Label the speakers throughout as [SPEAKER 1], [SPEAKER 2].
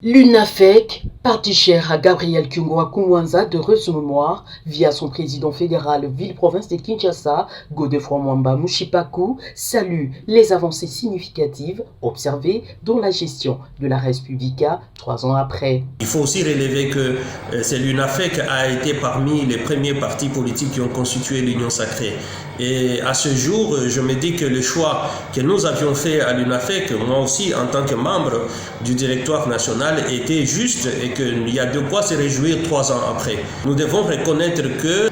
[SPEAKER 1] L'UNAFEC, parti cher à Gabriel Kyungwa Kumwanza de mémoire via son président fédéral ville-province de Kinshasa, Godefroid Mwamba Mushipaku, salue les avancées significatives observées dans la gestion de la Res Publica 3 ans après.
[SPEAKER 2] Il faut aussi relever que c'est l'UNAFEC a été parmi les premiers partis politiques qui ont constitué l'Union sacrée. Et à ce jour, je me dis que le choix que nous avions fait à l'UNAFEC, moi aussi en tant que membre du directoire national, était juste et qu'il y a de quoi se réjouir 3 ans après. Nous devons reconnaître que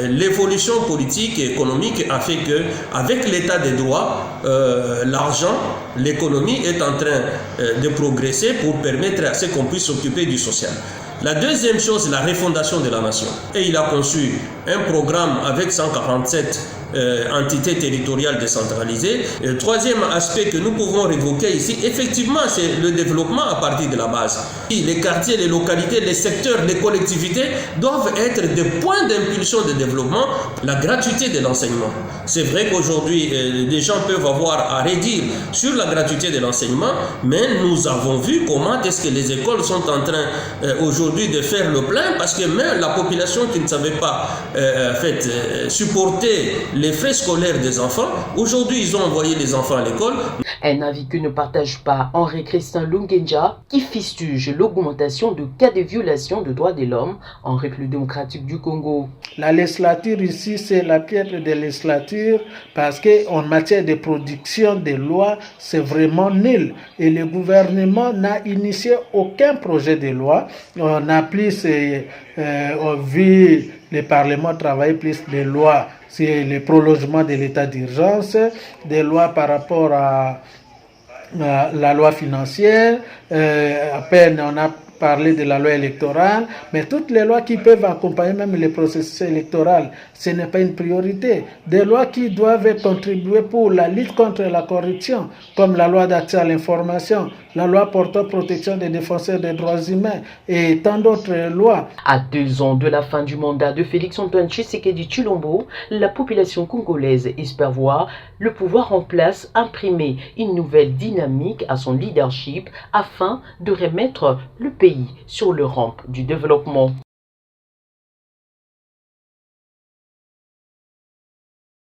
[SPEAKER 2] l'évolution politique et économique a fait que, avec l'état des droits, l'argent, l'économie est en train de progresser pour permettre à ce qu'on puisse s'occuper du social. La deuxième chose, la refondation de la nation. Et il a conçu un programme avec 147 entités territoriales décentralisées. Et le troisième aspect que nous pouvons évoquer ici, effectivement, c'est le développement à partir de la base. Les quartiers, les localités, les secteurs, les collectivités doivent être des points d'impulsion de développement. La gratuité de l'enseignement. C'est vrai qu'aujourd'hui, les gens peuvent avoir à redire sur la gratuité de l'enseignement, mais nous avons vu comment est-ce que les écoles sont en train aujourd'hui de faire le plein, parce que même la population qui ne savait pas supporter les frais scolaires des enfants, aujourd'hui ils ont envoyé les enfants à l'école.
[SPEAKER 1] Un avis que ne partage pas Henri Christin Lungenja, qui fustige l'augmentation de cas de violation de droits de l'homme en République démocratique du Congo.
[SPEAKER 3] La législature ici, c'est la pierre de législature parce qu'en matière de production des lois, c'est vraiment nul. Et le gouvernement n'a initié aucun projet de loi. On a plus vu le Parlement travailler plus des lois. C'est le prolongement de l'état d'urgence, des lois par rapport à la loi financière, à peine on a parlé de la loi électorale, mais toutes les lois qui peuvent accompagner même le processus électoral, ce n'est pas une priorité. Des lois qui doivent contribuer pour la lutte contre la corruption, comme la loi d'accès à l'information, la loi portant protection des défenseurs des droits humains et tant d'autres lois.
[SPEAKER 1] À 2 ans de la fin du mandat de Félix-Antoine Tshisekedi Tshilombo, la population congolaise espère voir le pouvoir en place imprimer une nouvelle dynamique à son leadership afin de remettre le pays sur le rampe du développement.